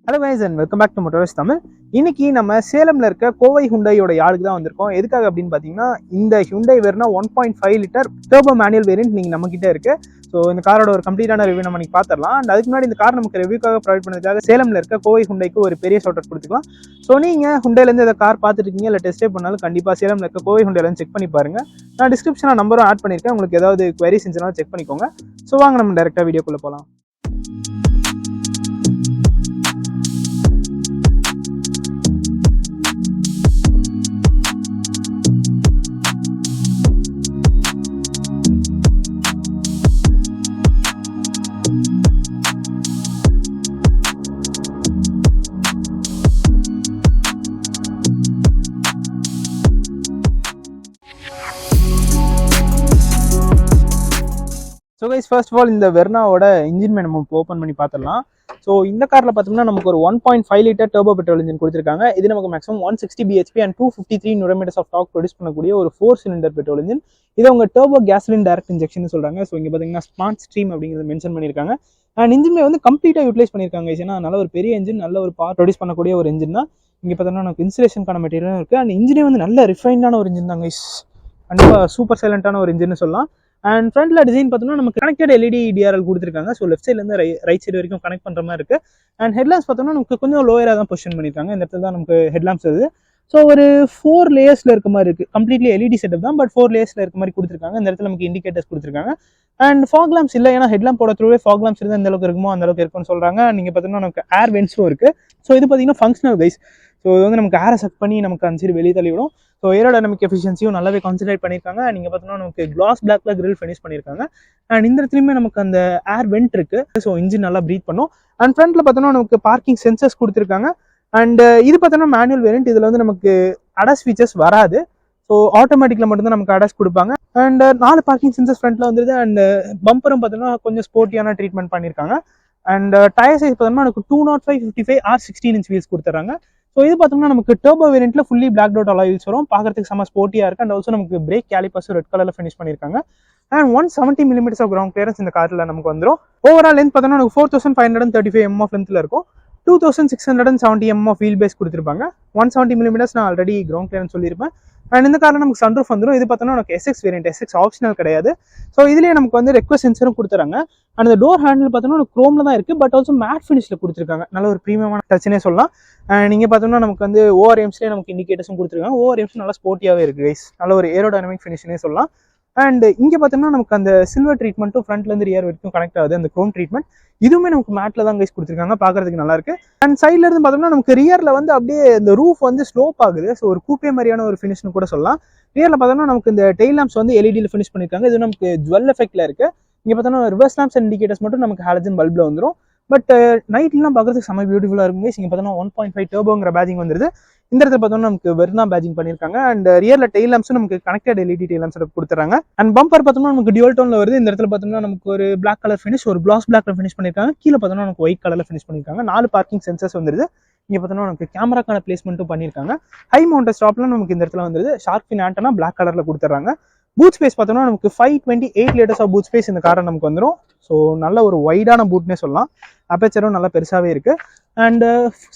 Hello guys and welcome back to Motors Tamil. இன்னைக்கு நம்ம சேலம்ல இருக்க கோவை ஹுண்டாயோட யார்டுக்கு தான் வந்திருக்கோம். எதுக்காக அப்படின்னு பார்த்தீங்கன்னா இந்த Hyundai Verna 1.5 litre turbo manual variant நீங்க நம்ம கிட்ட இருக்கு. ஸோ இந்த காரோட ஒரு கம்ப்ளீட்டான ரிவ்யூ நம்ம பார்த்துடலாம். அண்ட் அதுக்கு முன்னாடி இந்த கார் நமக்கு ரிவ்யூக்காக ப்ரொவைட் பண்ணதுக்காக சேலம்ல இருக்க கோவை ஹுண்டைக்கு ஒரு பெரிய ஷார்ட் அவுட் கொடுத்துக்கலாம். ஸோ நீங்க ஹுண்டைலேருந்து இந்த கார் பார்த்துட்டு இருக்கீங்க இல்லை டெஸ்ட் பண்ணாலும் கண்டிப்பாக சேலம்ல இருக்க கோவை ஹுண்டையில செக் பண்ணி பாருங்க. நான் டிஸ்கிரிப்ஷனில் நம்பரும் ஆட் பண்ணியிருக்கேன். உங்களுக்கு ஏதாவது குவரிஸ் இருந்துச்சுன்னா செக் பண்ணிக்கோங்க. ஸோ வாங்க நம்ம டேரெக்டாக வீடியோக்குள்ள போகலாம். So guys first of all இந்த வெர்னாவோட இன்ஜின் நம்ம ஓப்பன் பண்ணி பார்த்துடலாம். ஸோ இந்த காரில் பார்த்தோம்னா நமக்கு ஒரு 1.5 லிட்டர் டர்போ பெட்ரோல் இன்ஜின் கொடுத்துருக்காங்க. இது நமக்கு maximum 160 bhp and 253 Nm of torque produce பண்ணக்கூடிய ஒரு 4 சிலிண்டர் பெட்ரோல் இன்ஜின். இது அவங்க டர்போ கேஸ்லின் டைரக்ட் இன்ஜெக்ஷன் சொல்றாங்க. ஸோ இங்கே பார்த்தீங்கன்னா ஸ்மார்ட் ஸ்ட்ரீம் அப்படிங்கிறது மென்ஷன் பண்ணியிருக்காங்க. அண்ட் இன்ஜின் வந்து கம்ப்ளீட்டாக யூட்டிலைஸ் பண்ணியிருக்காங்க. ஏன்னா நல்ல ஒரு பெரிய இன்ஜின், நல்ல ஒரு பவர் ப்ரொடியூஸ் பண்ணக்கூடிய ஒரு இன்ஜின் தான். இங்கே பார்த்தோம்னா நமக்கு இன்சுலேஷனுக்கான மெட்டீரியலும் இருக்குது. அண்ட் இன்ஜினே வந்து நல்ல ரிஃபைண்டான ஒரு இன்ஜின் தாங்க. கண்டிப்பாக சூப்பர் சைலண்டான ஒரு இன்ஜின் சொல்லலாம். அண்ட் ஃப்ரண்ட்ல டிசைன் பார்த்தோம்னா நமக்கு கனெக்டட் எல்இடி டிஆர்எல் கொடுத்துருக்காங்க. ஸோ லெஃப்ட் சைட்லேருந்து ரைட் சைடு வரைக்கும் கனெக்ட் பண்ணுற மாதிரி இருக்கு. அண்ட் ஹெட்லாம்ப்ஸ் பார்த்தோம்னா நமக்கு கொஞ்சம் லோயராக தான் பொசிஷன் பண்ணியிருக்காங்க. இந்த இடத்துல தான் நமக்கு ஹெட்லாம்ப்ஸ் வருது. ஸோ ஒரு 4 லேயர்ஸ்ல இருக்க மாதிரி இருக்கு. கம்ப்ளீட்லி எல்இடி செட்டப் தான், பட் 4 லேயர்ஸ்ல இருக்க மாதிரி கொடுத்துருக்காங்க. இந்த இடத்துல நமக்கு இண்டிகேட்டர்ஸ் கொடுத்துருக்காங்க. அண்ட் ஃபாக் லாம்ப்ஸ் இல்லை, ஏன்னா ஹெட்லாம்போட த்ரூவே ஃபாக் லாம்ப்ஸ் இருந்தால் எந்த அளவுக்கு இருக்குமோ அந்த அளவுக்கு இருக்கும்னு சொல்றாங்க. நீங்க பார்த்தோம்னா நமக்கு ஏர் வென்ட்ஸும் இருக்கு. ஸோ இது பார்த்தீங்கன்னா ஃபங்க்ஷனல் கைஸ். ஸோ இது வந்து நமக்கு ஏரை சக் பண்ணி நமக்கு அந்த சைடு வெளியே தள்ளிவிடும். ஸோ ஏரோடைனமிக் எஃபிஷியன்சியும் நல்லாவே கான்சன்ட்ரேட் பண்ணியிருக்காங்க. நீங்கள் பார்த்தோம்னா நமக்கு கிளாஸ் பிளாக்ல கிரில் ஃபினிஷ் பண்ணியிருக்காங்க. அண்ட் இந்த இடத்துலையுமே நமக்கு அந்த ஏர் வென்ட் இருக்கு. ஸோ இன்ஜின் நல்லா ப்ரீத் பண்ணும். அண்ட் ஃப்ரண்ட்ல பார்த்தோம்னா நமக்கு பார்க்கிங் சென்சர்ஸ் கொடுத்துருக்காங்க. அண்ட் இது பார்த்தோம்னா மேனுவல் வேரியன்ட். இதில் வந்து நமக்கு அடாஸ் ஃபீச்சர்ஸ் வராது. ஸோ ஆட்டோமேட்டிக்ல மட்டும்தான் நமக்கு அடாஸ் கொடுப்பாங்க. அண்ட் 4 பார்க்கிங் சென்சர்ஸ் ஃப்ரண்ட்ல வந்துருது. அண்ட் பம்பரும் பார்த்தோம்னா கொஞ்சம் ஸ்போர்ட்டியான ட்ரீட்மெண்ட் பண்ணியிருக்காங்க. அண்ட் டயர் சைஸ் பார்த்தோம்னா நமக்கு 205, 55 or 16 inch வீல்ஸ் கொடுத்துறாங்க. ஸோ இது பார்த்தோம்னா நமக்கு டர்போ வேரியன்ட்ல fully blacked out alloy wheels வரும். பார்க்கறதுக்கு செம்ம ஸ்போர்ட்டியா இருக்கு. அண்ட் ஆல்சோ நமக்கு பிரேக் கேலிபர்ஸ் ரெட் கலர்ல ஃபினிஷ் பண்ணியிருக்காங்க. And 170 mm of ground clearance இந்த கார்ல நமக்கு வந்துடும். ஓவரால் லென்த் பார்த்தோம்னா நமக்கு 4535 mm ஆஃப் லென்த்ல இருக்கும். 2670 mm ஆஃப் வீல் பேஸ் கொடுத்துருப்பாங்க. 170 mm நான் ஆல்ரெடி கிரவுண்ட் கிளியரன்ஸ் சொல்லியிருப்பேன். அண்ட் இந்த காரில் நமக்கு சன்ரூஃப் வந்துடும். இது பார்த்தோம்னா நமக்கு எஸ்எக்ஸ் வேரியன்ட், எஸ்எக்ஸ் ஆப்ஷனல் கிடையாது. ஸோ இதுலேயே நமக்கு வந்து ரெக்வஸ்ட் சென்சரும் கொடுத்துறாங்க. அண்ட் இந்த டோர் ஹேண்டில் பார்த்தோம்னா குரோம்ல தான் இருக்கு, பட் ஆல்சோ மேட் ஃபினிஷ்ல கொடுத்துருக்காங்க. நல்ல ஒரு ப்ரீமியமான டச்னே சொல்லலாம். நீங்க பார்த்தோம்னா நமக்கு வந்து ஓஆர்எம்ஸ்லேயே நமக்கு இண்டிகேட்டர்ஸும் கொடுத்துருக்காங்க. ஓஆர்எம்ஸ் நல்லா ஸ்போர்ட்டியாவே இருக்கு கைஸ். நல்ல ஒரு ஏரோடைனமிக் ஃபினிஷ்னே சொல்லலாம். அண்ட் இங்க பார்த்தோம்னா நமக்கு அந்த சில்வர் ட்ரீட்மெண்ட்டும் ஃப்ரண்ட்ல இருந்து ரியர் வரைக்கும் கனெக்ட் ஆகுது. அந்த க்ரோம் ட்ரீட்மெண்ட் இதுவுமே நமக்கு மேட்ல தான் கைஸ் கொடுத்துருக்காங்க. பார்க்கறதுக்கு நல்லா இருக்கு. அண்ட் சைட்ல இருந்து பார்த்தோம்னா நமக்கு ரியர்ல வந்து அப்படியே இந்த ரூஃப் வந்து ஸ்லோப் ஆகுது. ஸோ ஒரு கூப்பே மாதிரியான ஒரு ஃபினிஷ்னு கூட சொல்லலாம். ரியர்ல பார்த்தோம்னா நமக்கு இந்த டெயில் லாம்ப்ஸ் வந்து எல்இடியில் ஃபினிஷ் பண்ணிருக்காங்க. இது நமக்கு ஜுவல் எஃபெக்ட்ல இருக்கு. இங்க பார்த்தோம்னா ரிவர்ஸ் லாம்ப்ஸ் அண்ட் இண்டிகேட்டர்ஸ் மட்டும் நமக்கு ஹாலஜன் பல்ப்ல வந்துடும். பட் நைட்லாம் பார்க்கறதுக்கு செம்ம பியூட்டிஃபுல்லா இருக்கும். இங்க பார்த்தோம்னா 1.5 டர்போங்கிற பேஜிங் வந்துருது. இந்த இடத்துல பார்த்தோம்னா நமக்கு வெர்னா பேஜிங் பண்ணிருக்காங்க. அண்ட் ரியர்ல டெயில் லாம்ப்ஸும் நமக்கு கனெக்டட் எல்இடி டெயில் லாம்ப்ஸ் கொடுத்துறாங்க. அண்ட் பம்பர் பார்த்தோம்னா நமக்கு டியூல் டோன்ல வருது. இந்த இடத்துல பார்த்தோம்னா நமக்கு ஒரு பிளாக் கலர் ஃபினிஷ், ஒரு கிளாஸ் பிளாக்ல ஃபினிஷ் பண்ணிருக்காங்க. கீழே பார்த்தோம்னா நமக்கு ஒயிட் கலர்ல ஃபினிஷ் பண்ணிருக்காங்க. 4 பார்க்கிங் சென்சர்ஸ் வந்துருது. இங்க பார்த்தோம்னா நமக்கு கேமராக்கான பிளேஸ்மெண்ட்டும் பண்ணிருக்காங்க. ஹை மவுண்டட் ஸ்டாப்ல நமக்கு இந்த இடத்துல வந்துருது. ஷார்க் ஃபின் ஆண்டனா பிளாக் கலர்ல கொடுத்துறாங்க. பூட் ஸ்பேஸ் பார்த்தோம்னா நமக்கு 528 liters ஆஃப் பூட் ஸ்பேஸ் இந்த காரை நமக்கு வந்துடும். ஸோ நல்ல ஒரு வைடான பூட்னே சொல்லலாம். அப்பேச்சரும் நல்லா பெருசாவே இருக்கு. அண்ட்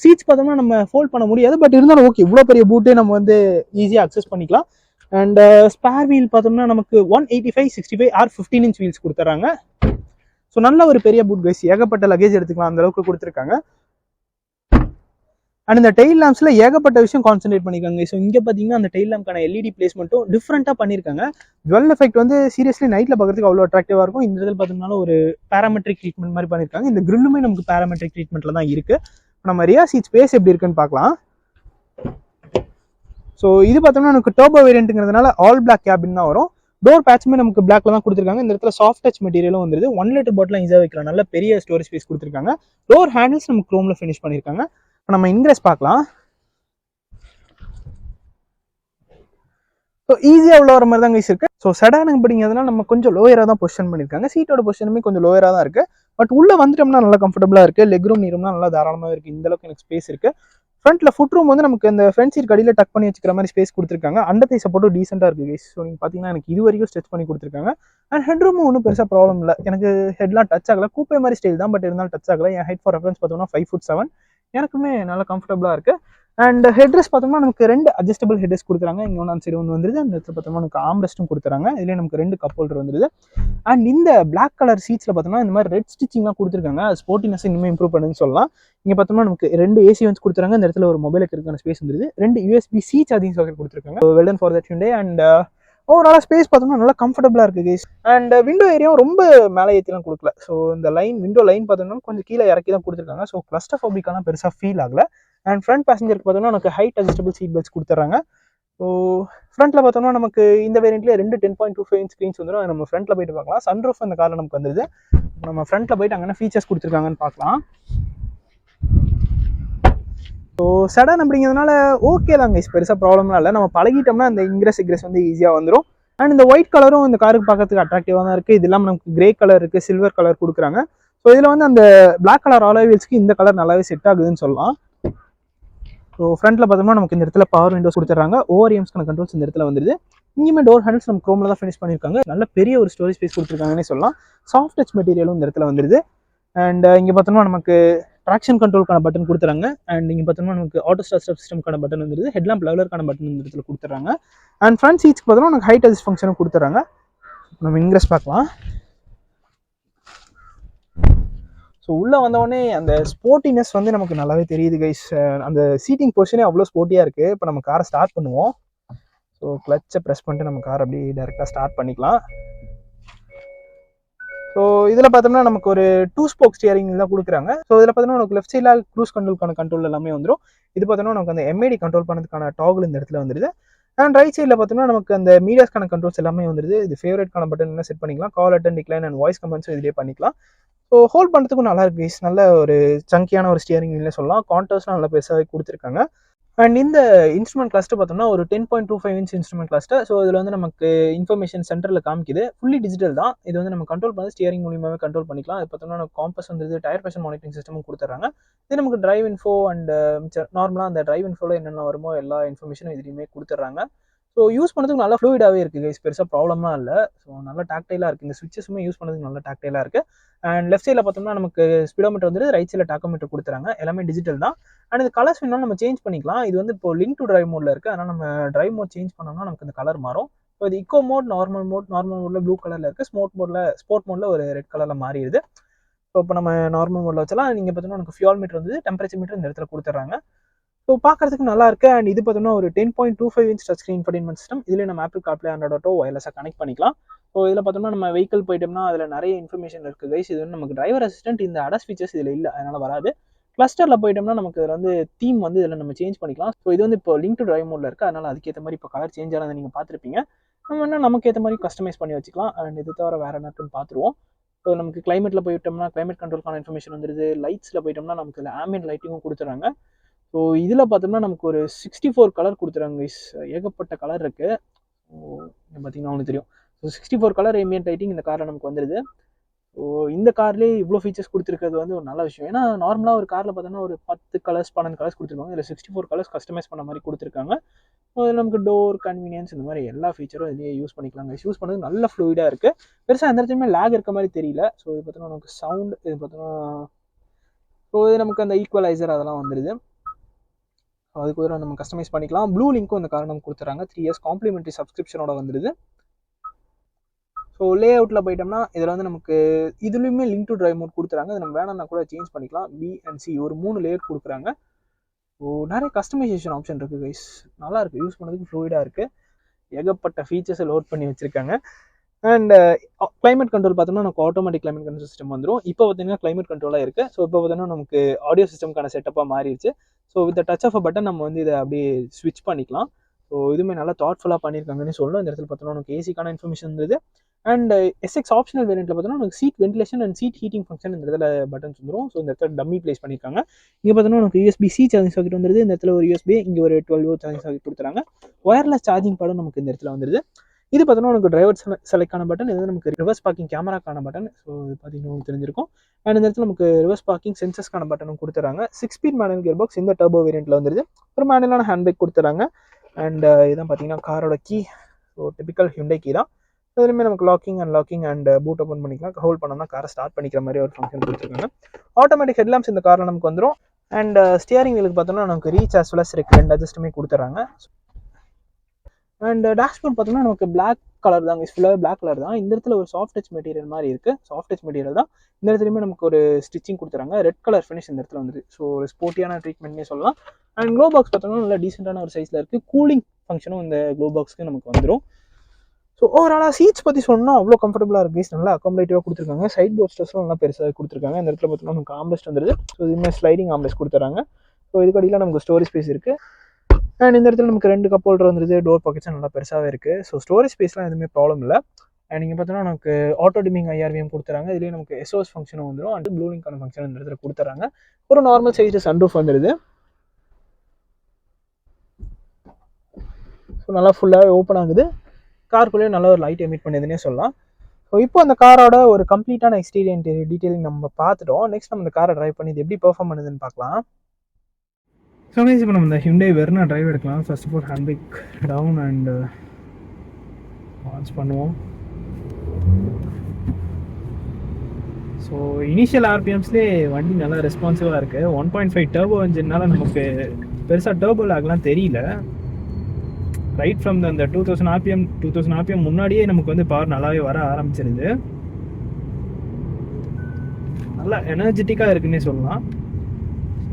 சீட்ஸ் பார்த்தோம்னா நம்ம ஃபோல்ட் பண்ண முடியாது, பட் இருந்தாலும் ஓகே, இவ்வளோ பெரிய பூட்டே நம்ம வந்து ஈஸியாக அக்சஸ் பண்ணிக்கலாம். அண்ட் ஸ்பேர் வீல் பார்த்தோம்னா நமக்கு 185, 65 or 15 inch வீல்ஸ் கொடுத்துறாங்க. ஸோ நல்ல ஒரு பெரிய பூட் கைஸ். ஏகப்பட்ட லக்கேஜ் எடுத்துக்கலாம் அந்த அளவுக்கு கொடுத்துருக்காங்க. அண்ட் இந்த டெயில் லாம்ப்ஸ்ல ஏகப்பட்ட விஷயம் கான்சென்ட்ரேட் பண்ணிருக்காங்க. ஸோ இங்க பாத்தீங்கன்னா அந்த டெயில் லாம்ப்கான எல்இடி பிளேஸ்மெண்ட்டும் டிஃப்ரெண்டா பண்ணிருக்காங்க. ஜுவல் எஃபெக்ட் வந்து சீரியஸ்லி நைட்ல பார்க்கறதுக்கு அவ்வளோ அட்ராக்டிவா இருக்கும். இந்த இடத்துல பார்த்தோம்னா ஒரு பேராமெட்ரிக் ட்ரீட்மெண்ட் மாதிரி பண்ணிருக்காங்க. இந்த கிரில்லுமே நமக்கு பேராமெட்ரிக் ட்ரீட்மெண்ட்ல தான் இருக்கு. நம்ம ரியா சீட் ஸ்பேஸ் எப்படி இருக்குன்னு பார்க்கலாம். ஸோ இது பார்த்தோம்னா நமக்கு டர்போ வேரியன்ட்ங்கிறதுனால ஆல் பிளாக் கேபின் தான் வரும். டோர் பேட்சுமே நமக்கு பிளாக்ல தான் கொடுத்துருக்காங்க. இந்த இடத்துல சாஃப்ட் டச் மெட்டீரியலும் வந்துருது. 1 லிட்டர் பாட்டில் ஈஸியாக வைக்கலாம். நல்ல பெரிய ஸ்டோரேஜ் ஸ்பேஸ் கொடுத்துருக்காங்க. டோர் ஹேண்டில்ஸ் நமக்கு குரோம்ல ஃபினிஷ் பண்ணிருக்காங்க. நம்ம இன்கிரஸ் பார்க்கலாம். ஸோ ஈஸியாக உள்ள வர மாதிரி தான் கைஸ் இருக்கு. ஸோ செடான் அப்படிங்கிறதுனால நம்ம கொஞ்சம் லோயராக தான் பொசிஷன் பண்ணியிருக்காங்க. சீட்டோட பொசிஷனுமே கொஞ்சம் லோயராக தான் இருக்கு. பட் உள்ள வந்துட்டோம்னா நல்லா கம்ஃபர்டபுளாக இருக்கு. லெக் ரூம் நீரூம்னா நல்லா தாராளமாக இருக்கு. இந்த அளவுக்கு எனக்கு ஸ்பேஸ் இருக்கு. ஃப்ரண்ட்ல ஃபுட் ரூம் வந்து நமக்கு இந்த ஃப்ரண்ட் சீட் கடியில் டக் பண்ணி வச்சுக்கிற மாதிரி ஸ்பேஸ் கொடுத்துருக்காங்க. அண்டர் தை சப்போர்ட்டும் டீசெண்டாக இருக்கு கைஸ். ஸோ நீங்கள் பார்த்தீங்கன்னா எனக்கு இது வரைக்கும் ஸ்ட்ரெச் பண்ணி கொடுத்துருக்காங்க. அண்ட் ஹெட் ரூமும் ஒன்றும் பெருசாக ப்ராப்ளம் இல்லை. எனக்கு ஹெட்லாம் டச் ஆகல. கூப்பே மாதிரி ஸ்டைல் தான், பட் இருந்தாலும் டச் ஆகல. என் ஹைட் ஃபார் ரெஃபரன்ஸ் பார்த்தோம்னா 5'7". எனக்குமே நல்லா கம்ஃபர்டபுளாக இருக்குது. அண்ட் ஹெட்ரெஸ் பார்த்தோம்னா நமக்கு 2 அட்ஜஸ்டபிள் ஹெட்ரெஸ் கொடுத்துறாங்க. இங்கே ஒன்று அந்த சைடு ஒன்று வந்துருது. அந்த இடத்துல பார்த்தோம்னா நமக்கு ஆம்ரெஸ்ட்டும் கொடுத்துறாங்க. இதுலேயே நமக்கு 2 கப் ஹோல்டர் வந்துருது. அண்ட் இந்த பிளாக் கலர் சீட்ஸில் பார்த்தோம்னா இந்த மாதிரி ரெட் ஸ்டிச்சிங்லாம் கொடுத்துருக்காங்க. ஸ்போர்ட்டினஸ் இன்னுமே இம்ப்ரூவ் பண்ணுன்னு சொல்லலாம். இங்கே பார்த்தோம்னா நமக்கு 2 ஏசி வந்து கொடுத்துறாங்க. இந்த இடத்துல ஒரு மொபைல் வைக்கிறதுக்கான ஸ்பேஸ் வந்துருது. 2 USB-C சார்ஜிங் சாக்கெட் கொடுத்துருக்காங்க. Well done for that Hyundai. And ஓவராலாக ஸ்பேஸ் பார்த்தோம்னா நல்லா கம்ஃபர்டபுளாக இருக்குது கைஸ். அண்ட் விண்டோ ஏரியாவும் ரொம்ப மேலே ஏற்றிலாம் கொடுக்கல. ஸோ இந்த விண்டோ லைன் பார்த்தோம்னா கொஞ்சம் கீழே இறக்கி தான் கொடுத்துருக்காங்க. ஸோ கிளஸ்டர்ஃபோபிக்கான பெருசாக ஃபீல் ஆகல. அண்ட் ஃப்ரண்ட் பேசஞ்சருக்கு பார்த்தோம்னா நமக்கு ஹைட் அட்ஜஸ்டபிள் சீட் பெல்ட்ஸ் கொடுத்துறாங்க. ஸோ ஃப்ரண்ட்டில் பார்த்தோம்னா நமக்கு இந்த வேரியண்ட்லேயே 2 10.25 இன்ச் ஸ்க்ரீன்ஸ் வந்துடும். நம்ம ஃப்ரண்ட்டில் போயிட்டு பார்க்கலாம். சன்ரூஃப் இந்த காரில் நமக்கு வந்துருது. நம்ம ஃப்ரண்ட்டில் போயிட்டு அங்கே ஃபீச்சர்ஸ் கொடுத்துருக்காங்கன்னு பார்க்கலாம். ஸோ செடான் அப்படிங்கிறதுனால ஓகே தாங்க, பெருசாக ப்ராப்ளம்லாம் இல்லை. நம்ம பழகிட்டோம்னா அந்த இக்ரெஸ் வந்து ஈஸியாக வந்துடும். அண்ட் இந்த ஒயிட் கலரும் இந்த காருக்கு பார்க்கறதுக்கு அட்ராக்டிவாக தான் இருக்குது. இது இல்லாமல் நமக்கு கிரே கலர் இருக்குது, சில்வர் கலர் கொடுக்குறாங்க. ஸோ இதில் வந்து அந்த பிளாக் கலர் அலாய் வீல்ஸ்க்கு இந்த கலர் நல்லாவே செட் ஆகுதுன்னு சொல்லலாம். ஸோ ஃப்ரண்ட்டில் பார்த்தோம்னா நமக்கு இந்த இடத்துல பவர் விண்டோஸ் கொடுத்துட்றாங்க. ஓஆர்எம்ஸ்க்கான கண்ட்ரோல்ஸ் இந்த இடத்துல வந்துருது. இங்கேயுமே டோர் ஹேண்டில்ஸ் நம்ம குரோமில் தான் ஃபினிஷ் பண்ணியிருக்காங்க. நல்ல பெரிய ஒரு ஸ்டோரேஜ் ஸ்பேஸ் கொடுத்துருக்காங்கன்னே சொல்லலாம். சாஃப்ட் டச் மெட்டீரியலும் இந்த இடத்துல வந்துருது. அண்ட் இங்கே பார்த்தோம்னா நமக்கு ட்ராக்ஷன் கண்ட்ரோலுக்கான பட்டன் கொடுத்துறாங்க. அண்ட் இங்கே பார்த்தோம்னா நமக்கு ஆட்டோ ஸ்டார்ட் சிஸ்டம்க்கான பட்டன் வந்துருது. ஹெட்லாம்ப் லெவலருக்கான பட்டன் இந்த இடத்துல கொடுத்துறாங்க. அண்ட் ஃப்ரண்ட் சீட்ஸ்க்கு பார்த்தோம்னா நமக்கு ஹைட் அட்ஜஸ்ட் ஃபங்க்ஷனும் கொடுத்துறாங்க. நம்ம இன்க்ரெஸ் பார்க்கலாம். ஸோ உள்ளே வந்தவொடனே அந்த ஸ்போர்ட்டினஸ் வந்து நமக்கு நல்லாவே தெரியுது கைஸ். அந்த சீட்டிங் பொசிஷனே அவ்வளோ ஸ்போர்ட்டியாக இருக்குது. இப்போ நம்ம காரை ஸ்டார்ட் பண்ணுவோம். ஸோ கிளச்சை ப்ரெஸ் பண்ணிட்டு நம்ம கார் அப்படியே டேரெக்டாக ஸ்டார்ட் பண்ணிக்கலாம். ஸோ இதில் பார்த்தோம்னா நமக்கு ஒரு 2 ஸ்போக் ஸ்டியரிங் தான் கொடுக்குறாங்க. ஸோ இதில் பார்த்தோம்னா நமக்கு லெஃப்ட் சைடில் க்ரூஸ் கண்ட்ரோலுக்கான கண்ட்ரோல் எல்லாமே வந்துடும். இது பார்த்தோம்னா நமக்கு அந்த MID கண்ட்ரோல் பண்ணுறதுக்கான டாகுல் இந்த இடத்துல வந்துருது. அண்ட் ரைட் சைடில் பார்த்தோம்னா நமக்கு அந்த மீடியாஸ்க்கான கண்ட்ரோல்ஸ் எல்லாமே வந்துருது. இது ஃபேவரட்கான பட்டன் என்ன செட் பண்ணிக்கலாம். Call attend, decline and voice கமெண்ட்ஸும் இதிலே பண்ணிக்கலாம். ஸோ ஹோல்ட் பண்ணுறதுக்கும் நல்லா இருக்கு கைஸ். நல்ல ஒரு சங்கியான ஒரு ஸ்டியரிங் வீல்னே சொல்லலாம். கான்டர்ஸ்லாம் நல்லா பெருசாகவே கொடுத்துருக்காங்க. அண்ட் இந்த இன்ஸ்ட்ருமெண்ட் கிளஸ்டர் பார்த்தோம்னா ஒரு 10.25 இன்ச் இன்ஸ்ட்ருமெண்ட் கிளஸ்டர். ஸோ இதில் வந்து நமக்கு இன்ஃபர்மேஷன் சென்டரில் காமிக்குது. ஃபுல்லி டிஜிட்டல் தான். இது வந்து நம்ம கண்ட்ரோல் பண்ணி ஸ்டியரிங் மூலியமாகவே கண்ட்ரோல் பண்ணிக்கலாம். அது பார்த்தோம்னா நமக்கு காம்பஸ் வந்துருது. டயர் பிரஷர் மானிட்டரிங் சிஸ்டமும் கொடுத்துறாங்க. இது நமக்கு டிரைவ் இன்ஃபோ அண்ட் நார்மலாக அந்த டிரைவ் இன்ஃபோவில் என்னென்ன வருமோ எல்லா இன்ஃபர்மேஷனும் இதுலேயுமே கொடுத்துட்றாங்க. ஸோ யூஸ் பண்ணுறதுக்கு நல்லா ஃப்ளூயிடாகவே இருக்குது கைஸ். பெருசாக ப்ராப்ளமாக இல்லை. ஸோ நல்லா டாக்டைலாக இருக்குது. இந்த சுவிச்சஸுமே யூஸ் பண்ணுறதுக்கு நல்லா டாக்டைலாக இருக்குது. அண்ட் லெஃப்ட் சைடில் பார்த்தோம்னா நமக்கு ஸ்பீடோமீட்டர் வந்து, ரைட் சைடில் டாக்கோமீட்டர் கொடுத்துறாங்க. எல்லாமே டிஜிட்டல் தான். அண்ட் இந்த கலர்ஸ் வேணாலும் நம்ம சேஞ்ச் பண்ணிக்கலாம். இது வந்து இப்போ லிங்க் டு டிரைவ் மோடில் இருக்குது. அதனால் நம்ம டிரைவ் மோட் சேஞ்ச் பண்ணோம்னா நமக்கு இந்த கலர் மாறும். ஸோ இது இக்கோ மோட், நார்மல் மோடில் ப்ளூ கலரில் இருக்குது. ஸ்போர்ட் மோடில் ஒரு ரெட் கலரில் மாறிடுது. ஸோ இப்போ நம்ம நார்மல் மோடில் வச்சலாம். நீங்கள் பார்த்தோம்னா நமக்கு ஃபியூல் மீட்டர் வந்து, டெம்பரேச்சர் மீட்டர் இந்த இடத்துல கொடுத்துட்றாங்க. ஸோ பார்க்கறதுக்கு நல்லா இருக்கு. அண்ட் இது பார்த்தோம்னா ஒரு 10.25 inch touch screen infotainment system. இதுலேயே நம்ம ஆப்பிள் கார்ப்ளே, ஆண்ட்ராய்ட் ஆட்டோ வயர்லெஸ்ஸாக கனெக்ட் பண்ணிக்கலாம். ஸோ இதில் பார்த்தோம்னா நம்ம வெஹிக்கிள் போயிட்டோம்னா அதில் நிறைய இன்ஃபர்மேஷன் இருக்குது கைஸ். இது வந்து நமக்கு டிரைவர் அசிஸ்டன்ட் இந்த அடாஸ் ஃபீச்சர்ஸ் இதில் இல்லை, அதனால் வராது. கிளஸ்டரில் போயிட்டோம்னா நமக்கு இதில் வந்து தீம் வந்து இதில் நம்ம சேஞ்ச் பண்ணிக்கலாம். ஸோ இது வந்து இப்போ லிங்க் டு டிரைவ் மோடில் இருக்குது. அதனால் அதுக்கேற்ற மாதிரி இப்போ கலர் சேஞ்ச் ஆனதை நீங்கள் பார்த்துருப்பீங்க. நம்ம என்ன நமக்கு ஏற்ற மாதிரி கஸ்டமைஸ் பண்ணி வச்சுக்கலாம். அண்ட் இது தவிர வேறு என்னன்னு பார்த்துருவோம். ஸோ நமக்கு கிளைமேட்டில் போயிட்டோம்னா கிளைமேட் கண்ட்ரோலுக்கான இன்ஃபர்மேஷன் வந்துருது. லைட்ஸில் போயிட்டோம்னா நமக்கு இதில் ஆம்பியன்ட் லைட்டிங்கும் கொடுத்துறாங்க. ஸோ இதில் பார்த்தோம்னா நமக்கு ஒரு 64 கலர் கொடுத்துறாங்க கைஸ். ஏகப்பட்ட கலர் இருக்குது. ஸோ பார்த்தீங்கன்னா உங்களுக்கு தெரியும். ஸோ 64 கலர் ambient லைட்டிங் இந்த காரில் நமக்கு வந்துடுது. ஸோ இந்த கார்லேயே இவ்வளோ ஃபீச்சர்ஸ் கொடுத்துருக்கிறது வந்து ஒரு நல்ல விஷயம். ஏன்னா நார்மலாக ஒரு காரில் பார்த்தோன்னா ஒரு 10 கலர்ஸ் 12 கலர்ஸ் கொடுத்துருக்காங்க. இதில் 64 கலர்ஸ் கஸ்டமைஸ் பண்ண மாதிரி கொடுத்துருக்காங்க. ஸோ இதில் நமக்கு டோர், கன்வீனியன்ஸ் இந்த மாதிரி எல்லா ஃபீச்சரும் இதையே யூஸ் பண்ணிக்கலாங்க. யூஸ் பண்ணுறது நல்ல ஃப்ளூயிடாக இருக்குது. பெருசாக எந்த இடத்துலையுமே லேக் இருக்க மாதிரி தெரியல. ஸோ இது பார்த்தோன்னா நமக்கு சவுண்ட், இது பார்த்தோன்னா ஸோ இது நமக்கு அந்த ஈக்குவலைசர் அதெல்லாம் வந்துடுது. அதுக்கு ஒரு நம்ம கஸ்டமைஸ் பண்ணிக்கலாம். ப்ளூ லிங்க்கும் இந்த காரணம் கொடுத்துறாங்க. 3 இயர்ஸ் காம்ப்ளிமெண்ட்ரி சப்ஸ்கிரிப்ஷனோட வந்துடுது. ஸோ லே அவுட்டில் போயிட்டோம்னா இதில் வந்து நமக்கு இதுலேயுமே லிங்க் டு டிரைவ் மோட் கொடுத்துறாங்க. இது நம்ம வேணும்னா கூட சேஞ்ச் பண்ணிக்கலாம். B and C ஒரு 3 லேயர் கொடுக்குறாங்க. ஸோ நிறைய கஸ்டமைசேஷன் ஆப்ஷன் இருக்குது கைஸ். நல்லா இருக்குது, யூஸ் பண்ணுறதுக்கு ஃப்ளூயிடாக இருக்குது. ஏகப்பட்ட ஃபீச்சர்ஸை லோட் பண்ணி வச்சுருக்காங்க. அண்ட் கிளைமேட் கண்ட்ரோல் பார்த்தோம்னா நமக்கு ஆட்டோமேட்டிக் கிளைமேட் கண்ட்ரோல் சிஸ்டம் வந்துடும். இப்போ பார்த்தீங்கன்னா கிளைமேட் கண்ட்ரோலாக இருக்குது. ஸோ இப்போ பார்த்தீங்கன்னா நமக்கு ஆடியோ சிஸ்டம்க்கான செட்டப்பாக மாறிடுச்சு. So with touch of a button நம்ம வந்து இதை அப்படியே ஸ்விட்ச் பண்ணிக்கலாம். ஸோ இதுவுமே நல்லா தாட்ஃபுல்லாக பண்ணியிருக்காங்கன்னு சொல்லணும். இந்த இடத்துல பார்த்தோம்னா நமக்கு ஏசிக்கான இன்ஃபர்மேஷன் இருந்தது. அண்ட் SX ஆப்ஷனல் வேரியண்ட்டில் பார்த்தோம்னா நமக்கு seat ventilation and seat heating function இந்த இடத்துல பட்டன்ஸ் வந்துடும். ஸோ இந்த இடத்துல டம்மி பிளேஸ் பண்ணியிருக்காங்க. இங்கே பார்த்தோம்னா நமக்கு USB-C சார்ஜிங் சாக்கெட் வந்துருது. இந்த இடத்துல ஒரு USB, இங்கே ஒரு 12 volt சார்ஜிங் சாக்கெட் கொடுத்துறாங்க. ஒயர்லெஸ் சார்ஜிங் பாடும் நமக்கு இந்த இடத்துல வந்துருது. இது பார்த்தோம்னா நமக்கு டிரைவர் செலக்டான பட்டன். இது வந்து நமக்கு ரிவர்ஸ் பார்க்கிங் கேமராக்கான பட்டன். ஸோ இது பார்த்தீங்கன்னா உங்களுக்கு தெரிஞ்சிருக்கும். அண்ட் இந்த இடத்துல நமக்கு ரிவர்ஸ் பார்க்கிங் சென்சஸ்க்கான பட்டனும் கொடுத்துறாங்க. 6 ஸ்பீட் மேனுவல் கியர் பாக்ஸ் இந்த டர்போ வேரியண்ட்டில் வந்துருது. ஒரு மேனுவலான ஹேண்ட் பிரேக் கொடுத்துறாங்க. அண்ட் இதான் பார்த்தீங்கன்னா காரோட key. So typical Hyundai key தான். இதுலேயுமே நமக்கு லாக்கிங் அண்ட் பூட் ஓப்பன் பண்ணிக்கலாம். ஹோல்ட் பண்ணோம்னா காரை ஸ்டார்ட் பண்ணிக்கிற மாதிரி ஒரு ஃபங்க்ஷன் கொடுத்துருக்காங்க. ஆட்டோமேட்டிக் ஹெட்லாம்ப்ஸ் இந்த காரில் நமக்கு வந்துடும். அண்ட் ஸ்டியரிங் வீலுக்கு பார்த்தோம்னா நமக்கு ரீச் ஆஸ் வெல் அஸ் ரெண்டு அட்ஜஸ்ட்டுமே கொடுத்துட்றாங்க. அண்ட் டேஷ்போர்ட் பார்த்தோம்னா நமக்கு பிளாக் கலர் தாங்க, ஃபுல்லாகவே பிளாக் கலர் தான். இந்த இடத்துல ஒரு சாஃப்ட் டச் மெட்டீரியல் மாதிரி இருக்குது, சாஃப்ட் டச் மெட்டீரியல் தான். இந்த இடத்துலையுமே நமக்கு ஒரு ஸ்டிச்சிங் கொடுத்துறாங்க, ரெட் கலர் ஃபினிஷ் இந்த இடத்துல வந்துருக்கு. ஸோ ஒரு ஸ்போர்ட்டியான ட்ரீட்மெண்ட்னே சொல்லலாம். அண்ட் க்ளோ பாக்ஸ் பார்த்தோம்னா நல்லா டீசெண்டான ஒரு சைஸில் இருக்குது. கூலிங் ஃபங்க்ஷனும் இந்த க்ளோ பாக்ஸ்க்கு நமக்கு வந்துடும். ஸோ ஓவராலாக சீட்ஸ் பற்றி சொன்னால் அவ்வளோ கம்ஃபர்டபுளாக இருக்குது, நல்லா அக்காமடேட்டிவாக கொடுத்துருக்காங்க. சைட் போஸ்டர்ஸும் நல்லா பெருசாக கொடுத்துருக்காங்க. இந்த இடத்துல பார்த்தோம்னா நமக்கு ஆம்ரெஸ்ட் வந்துருது. ஸோ இதுவுமே ஸ்லைடிங் ஆம்ரெஸ்ட் கொடுத்துறாங்க. ஸோ இதுக்கு அடியில் நமக்கு ஸ்டோரேஜ் ஸ்பேஸ் இருக்குது. அண்ட் இந்த இடத்துல நமக்கு 2 கப் ஹோல்டர் வந்துருது. டோர் பாக்கெட்ஸும் நல்லா பெருசாகவே இருக்குது. ஸோ ஸ்டோரேஜ் ஸ்பேஸ்லாம் எதுவுமே ப்ராப்ளம் இல்லை. அண்ட் நீங்கள் பார்த்தோன்னா நமக்கு ஆட்டோ டிமிங் IRVM கொடுத்துறாங்க. இதுலேயே நமக்கு SOS ஃபங்க்ஷனும் வந்துடும். அண்ட் ப்ளூ லிங்கான ஃபங்க்ஷன் இந்த இடத்துல கொடுத்துறாங்க. ஒரு நார்மல் சைஸ் சன்ரூஃப் வந்துடுது. ஸோ நல்லா ஃபுல்லாகவே ஓப்பன் ஆகுது. காருக்குள்ளேயே நல்ல ஒரு லைட் எமிட் பண்ணுதுன்னே சொல்லலாம். ஸோ இப்போ அந்த காரோட ஒரு கம்ப்ளீட்டான எக்ஸ்டீரியர் இன்டீரியர் டீட்டெயிலிங் நம்ம பார்த்துட்டோம். நெக்ஸ்ட் நம்ம இந்த காரை ட்ரைவ் பண்ணி இது எப்படி பெர்ஃபார்ம் பண்ணுதுன்னு பார்க்கலாம். ஸோ இப்போ நம்ம இந்த Hyundai Verna டிரைவ் எடுக்கலாம். First of all hand brake down and launch பண்ணுவோம். ஸோ இனிஷியல் RPMஸ்லேயே வண்டி நல்லா ரெஸ்பான்சிவாக இருக்குது. 1.5 டர்போ இன்ஜின்னால நமக்கு பெருசாக டர்போ லாக்லாம் தெரியல. ரைட் ஃப்ரம் அந்த 2000 RPM முன்னாடியே நமக்கு வந்து பவர் நல்லாவே வர ஆரம்பிச்சிருது. நல்லா எனர்ஜெட்டிக்காக இருக்குன்னே சொல்லலாம்.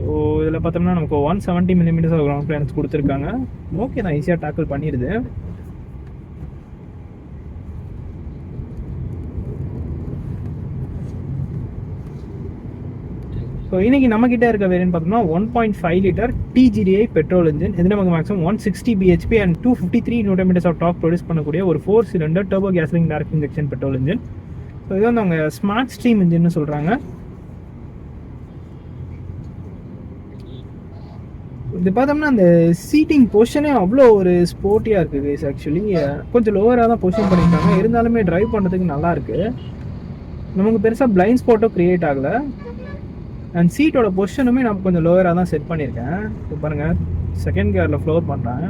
ஸோ இதில் பார்த்தோம்னா நமக்கு 170 mm கிரவுண்ட் கிளியரன்ஸ் கொடுத்துருக்காங்க. ஓகே தான், ஈஸியாக டேக்கிள் பண்ணிடுது. ஸோ இன்றைக்கி நம்மக்கிட்ட இருக்க வேரியன்ட் பார்த்தோம்னா 1.5 லிட்டர் TGDI பெட்ரோல் இன்ஜின். இது நமக்கு maximum 160 bhp and 253 Nm of torque produce பண்ணக்கூடிய ஒரு 4 cylinder turbo gasoline direct injection petrol engine. So இது வந்து அவங்க ஸ்மார்ட் ஸ்ட்ரீம் இன்ஜின்னு சொல்கிறாங்க. இது பார்த்தோம்னா அந்த சீட்டிங் பொசிஷனே அவ்வளோ ஒரு ஸ்போர்ட்டியாக இருக்குது கைஸ். ஆக்சுவலி கொஞ்சம் லோவராக தான் பொசிஷன் பண்ணியிருக்காங்க, இருந்தாலுமே ட்ரைவ் பண்ணுறதுக்கு நல்லா இருக்குது. நமக்கு பெருசாக பிளைண்ட் ஸ்பாட்டும் க்ரியேட் ஆகலை. அண்ட் சீட்டோட பொசிஷனுமே நான் கொஞ்சம் லோவராக தான் செட் பண்ணியிருக்கேன். இப்போ பாருங்கள், செகண்ட் கியரில் ஃப்ளோர் பண்ணுறேன்,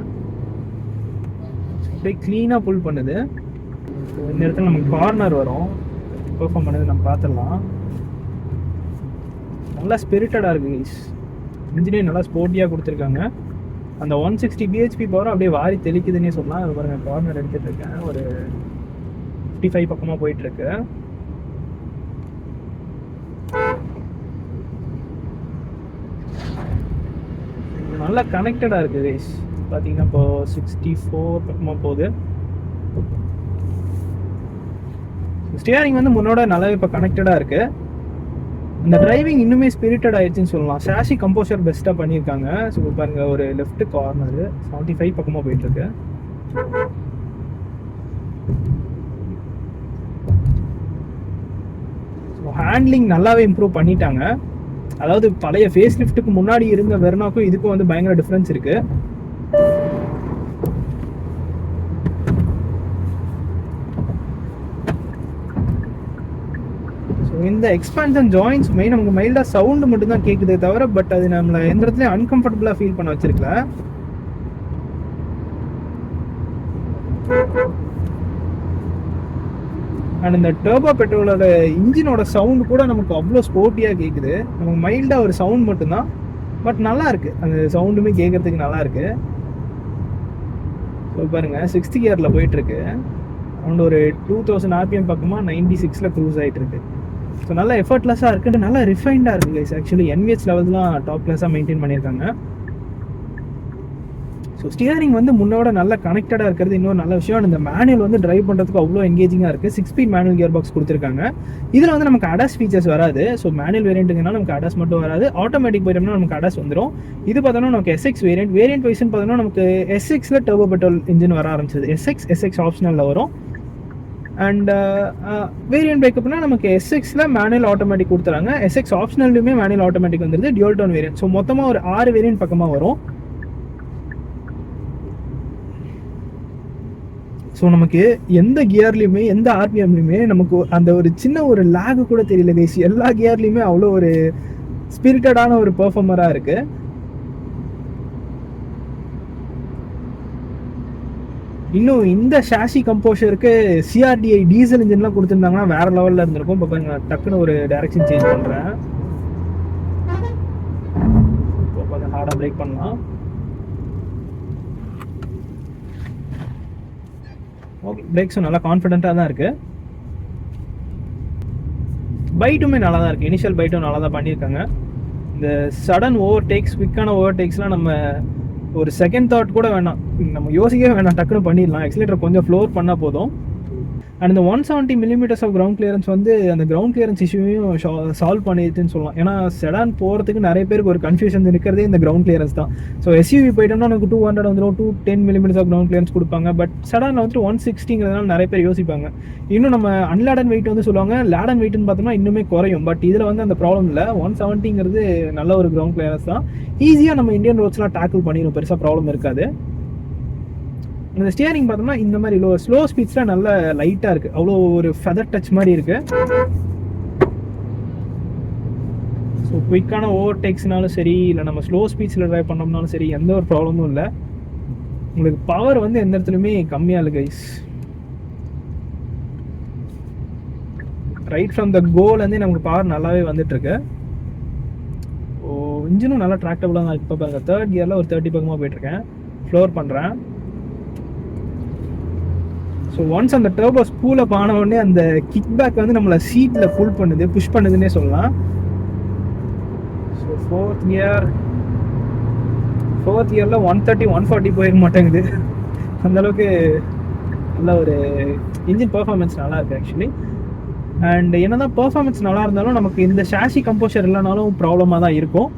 அப்படியே க்ளீனாக புல் பண்ணுது. இந்த இடத்துல நமக்கு கார்னர் வரும், பெர்ஃபார்ம் பண்ணுது நம்ம பார்த்துடலாம். நல்லா ஸ்பிரிட்டடாக இருக்குது கைஸ். இன்ஜினே நல்லா ஸ்போர்ட்டியாக கொடுத்துருக்காங்க. அந்த 160 bhp பவர் அப்படியே வாரி தெளிக்குதுன்னே சொல்லலாம். அது பாருங்கள், கார்னர் எடுத்துகிட்டு இருக்கேன், ஒரு 55 பக்கமாக போயிட்டுருக்கு. நல்லா கனெக்டடாக இருக்குது கைஸ். பார்த்தீங்கன்னா இப்போ 64 பக்கமாக போகுது. ஸ்டியரிங் வந்து முன்னோட நல்லாவே இப்போ கனெக்டடாக இருக்குது. இந்த டிரைவிங் இன்னுமே ஸ்பிரிட்டட் ஆயிடுச்சுன்னு சொல்லலாம். சாஷி கம்போசர் பெஸ்ட்டாக பண்ணியிருக்காங்க. ஸோ பாருங்கள், ஒரு லெஃப்ட் கார்னரு 75 பக்கமாக போயிட்டுருக்கு. ஸோ ஹேண்ட்லிங் நல்லாவே இம்ப்ரூவ் பண்ணிட்டாங்க. அதாவது பழைய ஃபேஸ் லிஃப்ட்டுக்கு முன்னாடி இருந்த வெர்னாக்கும் இதுக்கும் வந்து பயங்கர டிஃப்ரென்ஸ் இருக்கு. ஸோ இந்த எக்ஸ்பான்ஷன் ஜாயின்ஸுமே நமக்கு மைல்டாக சவுண்டு மட்டும்தான் கேட்குதே தவிர, பட் அது நம்மளை எந்த இடத்துலையும் அன்கம்ஃபர்டபுளாக ஃபீல் பண்ண வச்சிருக்கல. அண்ட் இந்த டர்போ பெட்ரோலோட இன்ஜினோட சவுண்டு கூட நமக்கு அவ்வளோ ஸ்போர்ட்டியாக கேட்குது. நமக்கு மைல்டாக ஒரு சவுண்ட் மட்டும்தான், பட் நல்லா இருக்குது. அந்த சவுண்டுமே கேட்குறதுக்கு நல்லா இருக்குது. ஸோ பாருங்கள், 6th கியரில் போயிட்டுருக்கு. அரௌண்ட் ஒரு 2000 RPM பக்கமாக 96ல் க்ரூஸ் ஆகிட்டு இருக்கு. ஸோ நல்லா எஃபர்ட்லெஸ்ஸாக இருக்குது, நல்லா ரிஃபைண்டாக இருக்குது கைஸ். ஆக்சுவலி NVH லெவல்ஸ்லாம் டாப் கிளாஸாக மெயின்டைன் பண்ணியிருக்காங்க. ஸோ ஸ்டியரிங் வந்து முன்னோட நல்லா கனெக்டடாக இருக்கிறது இன்னொரு நல்ல விஷயம். இந்த மேனுவல் வந்து டிரைவ் பண்ணுறதுக்கு அவ்வளோ எங்கேஜிங்காக இருக்குது. 6 ஸ்பீட் மேனுவல் கியர் பாக்ஸ் கொடுத்துருக்காங்க. இதில் வந்து நமக்கு அடாஸ் ஃபீச்சர்ஸ் வராது. ஸோ மேனுவல் வேரியண்ட்டுங்கனால நமக்கு அடாஸ் மட்டும் வராது. ஆட்டோமேட்டிக் போயிட்டோம்னா நமக்கு அடாஸ் வந்துடும். இது பார்த்தோம்னா நமக்கு SX வேரியண்ட் வைஸ்ன்னு பார்த்தோம்னா நமக்கு SXல டர்போ பெட்ரோல் இன்ஜின் வர ஆரம்பிச்சது. SX ஆப்ஷனலில் வரும். அண்ட் வேரியன்ட் பிரேக்கப்னா நமக்கு SXல மேனுவல் ஆட்டோமேட்டிக் கொடுத்துறாங்க. SX ஆப்ஷனல்லையுமே மேனுவல் ஆட்டோமேட்டிக் வந்துருது, டியூல் டோன் வேரியன்ட். ஸோ மொத்தமாக ஒரு 6 வேரியன்ட் பக்கமாக வரும். ஸோ நமக்கு எந்த கியர்லையுமே எந்த RPMலையுமே நமக்கு அந்த ஒரு சின்ன ஒரு லேகு கூட தெரியல கைஸ். எல்லா கியர்லையுமே அவ்வளோ ஒரு ஸ்பிரிட்டடான ஒரு பெர்ஃபார்மராக இருக்குது. இன்னும் இந்த ஷாஷி கம்போஷருக்கு CRDI டீசல் இன்ஜின்லாம் கொடுத்துருந்தாங்கன்னா வேறு லெவலில் இருந்திருக்கும். இப்போ பாருங்க, டக்குன்னு ஒரு டைரக்ஷன் சேஞ்ச் பண்ணுறேன். ஹார்டாக பிரேக் பண்ணலாம். ஓகே, பிரேக்ஸும் நல்லா கான்ஃபிடென்ட்டாக தான் இருக்குது. பைட்டுமே நல்லா தான் இருக்குது. இனிஷியல் பைட்டும் நல்லா தான் பண்ணியிருக்காங்க. இந்த சடன் ஓவர்டேக்ஸ், குவிக்கான ஓவர்டேக்ஸ்லாம் நம்ம ஒரு செகண்ட் தாட் கூட வேணாம், நம்ம யோசிக்கவே வேணாம், டக்குன்னு பண்ணிடலாம். எக்ஸிலேட்டர் கொஞ்சம் ஃப்ளோர் பண்ணால் போதும். அண்ட் இந்த 170 mm ஆஃப் கிரவுண்ட் கிளியரன்ஸ் வந்து அந்த கிரவுண்ட் கிளியரன்ஸ் இஷ்யூவையும் சால்வ் பண்ணிடுதுன்னு சொல்லலாம். ஏன்னா செடான் போகிறதுக்கு நிறைய பேருக்கு ஒரு கன்ஃபியூஷன் இருக்கிறதே இந்த கிரவுண்ட் கிளியரன்ஸ் தான். ஸோ எஸ்யூவி போயிட்டோம்னா நமக்கு 200 வந்துடும், 210 mm ஆஃப் கிரவுண்ட் கிளியரன்ஸ் கொடுப்பாங்க. பட் செடானில் வந்துட்டு 160ங்கிறதுனால நிறைய பேர் யோசிப்பாங்க. இன்னும் நம்ம அன்லேடன் வெயிட் வந்து சொல்லுவாங்க, லேடன் வெயிட்னு பார்த்தோம்னா இன்னுமே குறையும். பட் இதில் வந்து அந்த ப்ராப்ளம் இல்லை. 170ங்கிறது நல்ல ஒரு கிரவுண்ட் கிளியரன்ஸ் தான். ஈஸியாக நம்ம இந்தியன் ரோட்ஸ்லாம் டேக்கிள் பண்ணிடும், பெருசாக ப்ராப்ளம் இருக்காது. இந்த ஸ்டியரிங் பார்த்தோம்னா இந்த மாதிரி ஸ்லோ ஸ்பீட்ஸ்லாம் நல்லா லைட்டாக இருக்குது, அவ்வளோ ஒரு ஃபெதர் டச் மாதிரி இருக்குது. ஸோ குயிக்கான ஓவர்டேக்ஸ்னாலும் சரி, இல்லை நம்ம ஸ்லோ ஸ்பீட்ஸில் ட்ரைவ் பண்ணோம்னாலும் சரி, எந்த ஒரு ப்ராப்ளமும் இல்லை. உங்களுக்கு பவர் வந்து எந்த இடத்துலையுமே கம்மியாக இல்லை கைஸ். ரைட் ஃப்ரம் த கோலேருந்தே நமக்கு பவர் நல்லாவே வந்துட்டுருக்கு. இன்ஜினும் நல்லா ட்ராக்டபுளாக தான் இப்போ பாருங்கள். தேர்ட் கியரில் ஒரு 30 பக்கமாக போயிட்டுருக்கேன், ஃப்ளோர் பண்ணுறேன். ஸோ ஒன்ஸ் அந்த டர்போ ஸ்பூல் அப் ஆன உடனே அந்த கிக் பேக் வந்து நம்மளை சீட்டில் புல் பண்ணுது, புஷ் பண்ணுதுன்னே சொல்லலாம். ஸோ ஃபோர்த் கியரில் 130 140 போயிருக்க மாட்டேங்குது. அந்தளவுக்கு நல்ல ஒரு இன்ஜின் பர்ஃபார்மன்ஸ் நல்லா இருக்குது ஆக்சுவலி. அண்ட் என்ன தான் பர்ஃபார்மன்ஸ் நல்லா இருந்தாலும் நமக்கு இந்த ஷாஷி கம்போஷர் இல்லைனாலும் ப்ராப்ளமாக தான் இருக்கும்.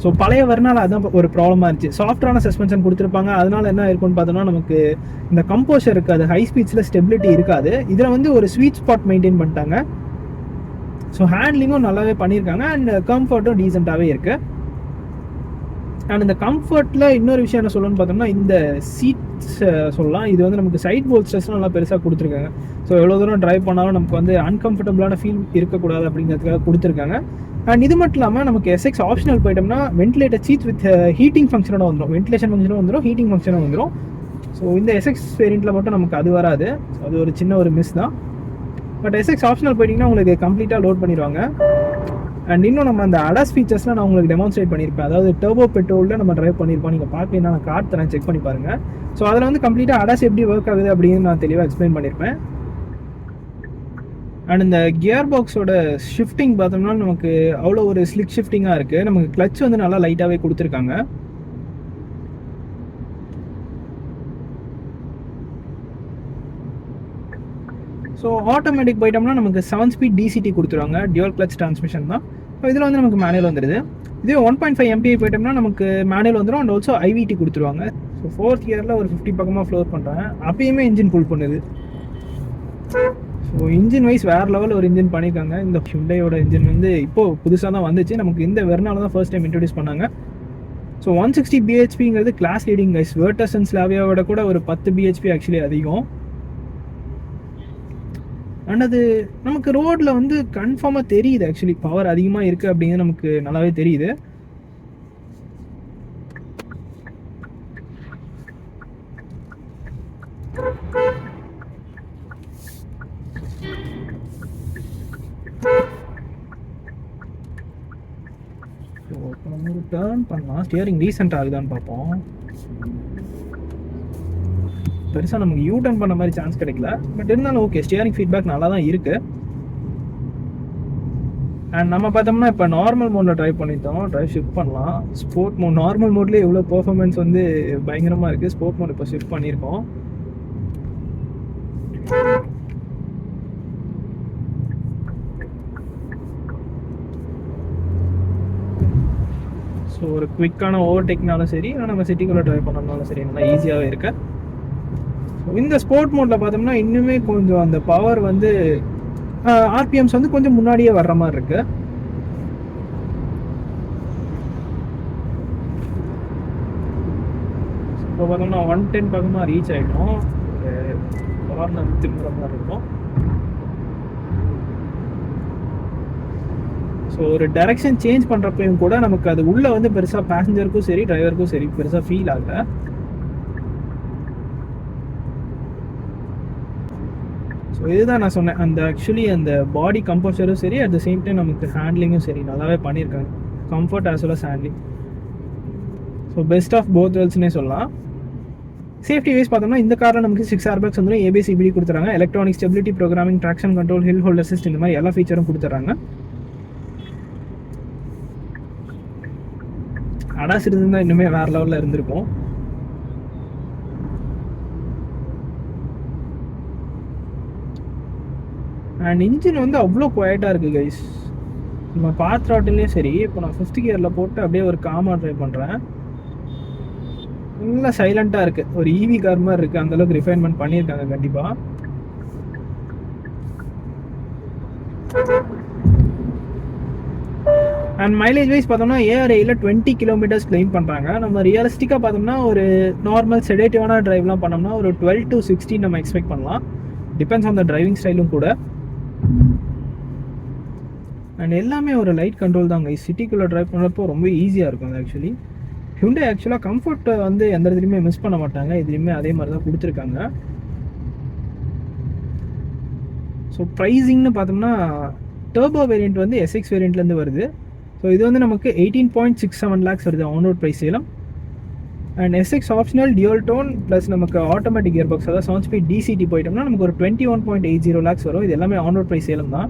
ஸோ பழைய வரனால அதுதான் ஒரு ப்ராப்ளமாக இருந்துச்சு. சாஃப்டான சஸ்பென்ஷன் கொடுத்துருப்பாங்க, அதனால என்ன இருக்குன்னு பார்த்தோம்னா நமக்கு இந்த கம்போஷர் இருக்காது, ஹை ஸ்பீட்ஸில் ஸ்டெபிலிட்டி இருக்காது. இதில் வந்து ஒரு ஸ்வீட் ஸ்பாட் மெயின்டைன் பண்ணிட்டாங்க. ஸோ ஹேண்ட்லிங்கும் நல்லாவே பண்ணியிருக்காங்க அண்ட் கம்ஃபர்ட்டும் டீசெண்டாகவே இருக்குது. அண்ட் இந்த கம்ஃபர்ட்டில் இன்னொரு விஷயம் என்ன சொல்லணும்னு பார்த்தோம்னா இந்த சீட்ஸ் சொல்லலாம். இது வந்து நமக்கு சைட் போல்ஸ்டர்ஸ்லாம் நல்லா பெருசாக கொடுத்துருக்காங்க. ஸோ எவ்வளோ தூரம் ட்ரைவ் பண்ணாலும் நமக்கு வந்து அன்கம்ஃபர்டபுளான ஃபீல் இருக்கக்கூடாது அப்படிங்கிறதுக்காக கொடுத்துருக்காங்க. அண்ட் இது மட்டும் இல்லாமல் நமக்கு எஸ்எக்ஸ் ஆப்ஷனல் போயிட்டோம்னா வென்டிலேட்டர் சீட்ஸ் வித் ஹீட்டிங் ஃபங்க்ஷனோட வந்துடும், வென்டிலேஷன் ஃபங்க்ஷனும் வந்துடும், ஹீட்டிங் ஃபங்க்ஷனும் வந்துடும். ஸோ இந்த எஸ்எக்ஸ் வேரியண்ட்டில் மட்டும் நமக்கு அது வராது. ஸோ அது ஒரு சின்ன ஒரு மிஸ் தான். பட் எஸ்எக்ஸ் ஆப்ஷனல் போயிட்டிங்கன்னா உங்களுக்கு கம்ப்ளீட்டாக லோட் பண்ணிடுவாங்க. அண்ட் இன்னும் நம்ம அந்த அடாஸ் ஃபீச்சர்ஸ்லாம் நான் உங்களுக்கு டெமான்ஸ்ட்ரேட் பண்ணியிருப்பேன். அதாவது டர்போ பெட்ரோலில் நம்ம ட்ரைவ் பண்ணியிருப்போம். நீங்கள் பார்க்கலன்னா நான் கார்ட் தரேன், செக் பண்ணி பாருங்கள். ஸோ அதில் வந்து கம்ப்ளீட்டாக அடாஸ் எப்படி ஒர்க் ஆகுது அப்படின்னு நான் தெளிவாக எக்ஸ்பிளைன் பண்ணியிருப்பேன். அண்ட் இந்த கியர் பாக்ஸோட ஷிஃப்டிங் பார்த்தோம்னா நமக்கு அவ்வளோ ஒரு ஸ்லிக் ஷிஃப்டிங்காக இருக்குது. நமக்கு கிளச் வந்து நல்லா லைட்டாகவே கொடுத்துருக்காங்க. ஸோ ஆட்டோமேட்டிக் போயிட்டோம்னா நமக்கு 7 ஸ்பீட் டிசிடி கொடுத்துருவாங்க, டியூவல் கிளச் டிரான்ஸ்மிஷன் தான். ஸோ இதில் வந்து நமக்கு மேனுவல் வந்துடுது. இதே 1.5 MPI போயிட்டோம்னா நமக்கு மேனுவல் வந்துடும் அண்ட் ஆல்சோ ஐவிடி கொடுத்துருவாங்க. ஸோ ஃபோர்த் கியரில் ஒரு 50 பக்கமாக ஃப்ளோர் பண்ணுறாங்க, அப்பயுமே இன்ஜின் புல் பண்ணுது. ஸோ இன்ஜின் வைஸ் வேறு லெவலில் ஒரு இன்ஜின் பண்ணியிருக்காங்க. இந்த ஹுண்டாயோட இன்ஜின் வந்து இப்போது புதுசாக தான் வந்துச்சு, நமக்கு இந்த வெர்னால தான் ஃபர்ஸ்ட் டைம் இன்ட்ரடியூஸ் பண்ணாங்க. ஸோ 160 bhpங்கிறது class leading guys. Virtus and ஸ்லாவியாவோட கூட ஒரு 10 bhp ஆக்சுவலி அதிகம். அண்ட் அது நமக்கு ரோடில் வந்து கன்ஃபார்மாக தெரியுது ஆக்சுவலி, பவர் அதிகமாக இருக்குது அப்படிங்கிறது நமக்கு நல்லாவே தெரியுது. ஒரு டர்ன் பண்ணலாம், ஸ்டியரிங் ரீசெண்ட் ஆகுதான்னு பார்ப்போம். பெருசாக நமக்கு யூ டர்ன் பண்ண மாதிரி சான்ஸ் கிடைக்கல, பட் இருந்தாலும் ஓகே, ஸ்டியரிங் ஃபீட்பேக் நல்லா தான் இருக்குது. அண்ட் நம்ம பார்த்தோம்னா இப்போ நார்மல் மோடில் ட்ரைவ் பண்ணிட்டோம், ட்ரைவ் ஷிஃப்ட் பண்ணலாம். ஸ்போர்ட் மோட், நார்மல் மோட்லேயே எவ்வளோ பெர்ஃபார்மன்ஸ் வந்து பயங்கரமாக இருக்குது. ஸ்போர்ட் மோட் இப்போ ஷிஃப்ட் பண்ணியிருக்கோம். ஸோ ஒரு குவிக்கான ஓவர்டேக்னாலும் சரி, இல்லை நம்ம சிட்டிக்குள்ளே ட்ரைவ் பண்ணோம்னாலும் சரி, நல்லா ஈஸியாகவே இருக்குது. இந்த ஸ்போர்ட் மோட்ல பார்த்தோம்னா இன்னுமே கொஞ்சம் அந்த பவர் வந்து ஆர்பிஎம்ஸ் வந்து கொஞ்சம் முன்னாடியே வர்ற மாதிரி இருக்கு. இப்போ பார்த்தோம்னா 110 பக்கமாக ரீச் ஆகிட்டோம். கார்னர் திரும்புற மாதிரி இருக்கும். ஸோ ஒரு டைரக்ஷன் சேஞ்ச் பண்ணுறப்பையும் கூட நமக்கு அது உள்ளே வந்து பெருசாக பேசஞ்சருக்கும் சரி டிரைவருக்கும் சரி பெருசாக ஃபீல் ஆகல. ஸோ இதுதான் நான் சொன்னேன், அந்த ஆக்சுவலி அந்த பாடி கம்போஷரும் சரி, அட் த சேம் டைம் நமக்கு ஹேண்ட்லிங்கும் சரி நல்லாவே பண்ணியிருக்காங்க. Comfort as well as handling. So best of both வேர்ல்ட்ஸ்னே சொல்லலாம். சேஃப்டி வைஸ் பார்த்தோம்னா இந்த காரில் நமக்கு 6 ஏர்பேக்ஸ் வந்து ABS CBD கொடுத்துறாங்க. Electronic stability programming, traction control, hill hold assist, இந்த மாதிரி எல்லா ஃபீச்சரும் கொடுத்துறாங்க. அடாஸ் இருந்தால் இன்னுமே வேறு லெவலில் இருந்திருக்கும். அண்ட் இன்ஜின் வந்து அவ்வளோ குவாய்ட்டாக இருக்குது கைஸ். நம்ம பாத் த்ராட்டில்லையும் சரி, இப்போ நான் 5th கியரில் போட்டு அப்படியே ஒரு காமாக ட்ரை பண்ணுறேன். நல்லா சைலண்ட்டாக இருக்குது, ஒரு EV கார் மாதிரி இருக்குது. அந்தளவுக்கு ரிஃபைன்மெண்ட் பண்ணியிருக்காங்க கண்டிப்பாக. அண்ட் மைலேஜ் வைஸ் பார்த்தோம்னா ARAயில் 20 கிலோமீட்டர்ஸ் கிளைம் பண்ணுறாங்க. நம்ம ரியலிஸ்டிக்காக பார்த்தோம்னா ஒரு நார்மல் செடேட்டிவான ட்ரைவ்லாம் பண்ணோம்னா ஒரு 12 to 16 நம்ம எக்ஸ்பெக்ட் பண்ணலாம். டிபெண்ட்ஸ் ஆன் த டிரைவிங் ஸ்டைலும் கூட. அண்ட் எல்லாமே ஒரு லைட் கண்ட்ரோல் தாங்க. சிட்டிக்குள்ளே ட்ரைவ் பண்ணுறப்போ ரொம்ப ஈஸியாக இருக்கும் அது. ஆக்சுவலி ஹியூண்டை ஆக்சுவலாக கம்ஃபர்ட்டை வந்து எந்த இடத்துலையுமே மிஸ் பண்ண மாட்டாங்க. இதுலேயுமே அதே மாதிரி தான் கொடுத்துருக்காங்க. ஸோ ப்ரைஸிங்னு பார்த்தோம்னா டர்போ வேரியண்ட் வந்து SX வேரியண்ட்லேருந்து வருது. ஸோ இது வந்து நமக்கு 18.67 lakhs வருது on road price Salem. And SX optional dual tone plus நமக்கு ஆட்டோமேட்டிக் கியர் பாக்ஸ், அதாவது 7 ஸ்பீட் DCT போயிட்டோம்னா நமக்கு ஒரு 21.80 lakhs வரும். இது எல்லாமே ஆன் ரோட் ப்ரைஸ் சேலம் தான்.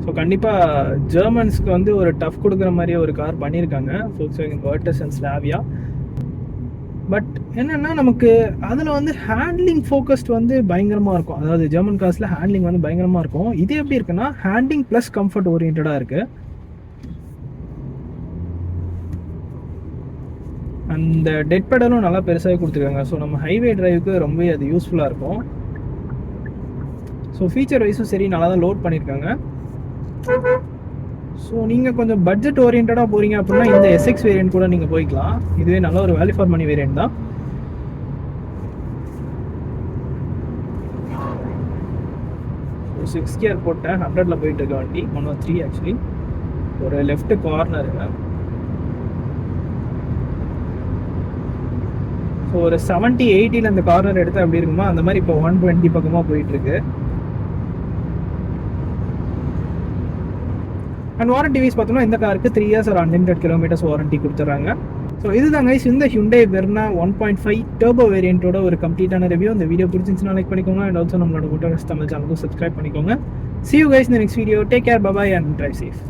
ஸோ கண்டிப்பாக ஜெர்மன்ஸ்க்கு வந்து ஒரு டஃப் கொடுக்குற மாதிரியே ஒரு கார் பண்ணியிருக்காங்க Volkswagen Virtus and Slavia. But என்னென்னா நமக்கு அதில் வந்து ஹேண்ட்லிங் ஃபோக்கஸ்ட் வந்து பயங்கரமாக இருக்கும். அதாவது ஜெர்மன் கார்ஸில் ஹேண்ட்லிங் வந்து பயங்கரமாக இருக்கும். இது எப்படி இருக்குன்னா ஹேண்ட்லிங் ப்ளஸ் கம்ஃபர்ட் ஓரியன்டாக இருக்குது. அந்த டெட் பெடலும் நல்லா பெருசாகவே கொடுத்துருக்காங்க. ஸோ நம்ம ஹைவே டிரைவுக்கு ரொம்பவே அது யூஸ்ஃபுல்லாக இருக்கும். ஸோ ஃபீச்சர் வைஸும் சரி நல்லா தான் லோட் பண்ணியிருக்காங்க. ஸோ நீங்கள் கொஞ்சம் பட்ஜெட் ஓரியன்டாக போகிறீங்க அப்படின்னா இந்த SX வேரியண்ட் கூட நீங்கள் போய்க்கலாம். இதுவே நல்ல ஒரு வேல்யூ ஃபார் மணி வேரியண்ட் தான். ஸோ 6 கியர் போட்டேன், 100ல் போயிட்டு இருக்க வண்டி. 103 ஆக்சுவலி. ஒரு லெஃப்ட் கார்னருங்க. ஸோ ஒரு 70-80ல் அந்த கார்னர் எடுத்து அப்படி இருக்குமா, அந்த மாதிரி இப்போ 120 பக்கமாக போயிட்டுருக்கு. அண்ட் வாரண்டி வைஸ் பார்த்தோம்னா இந்த காருக்கு 3 years ஒரு அன்லிமிட்டட் கிலோமீட்டர்ஸ் வாரண்டி கொடுத்துட்றாங்க. ஸோ இதுதான் கைஸ் இந்த Hyundai Verna 1.5 டர்போ வேரியண்ட்டோட ஒரு கம்ப்ளீட்டான ரிவ்யூ. இந்த வீடியோ பிடிச்சிருந்துச்சுன்னா லைக் பண்ணிக்கோங்க. அண்ட் ஆல்சோ நம்மளோட மோட்டார் தமிழ் சேனலுக்கும் சப்ஸ்கிரைப் பண்ணிக்கோங்க. See you guys in the next video. Take care, bye bye and drive safe.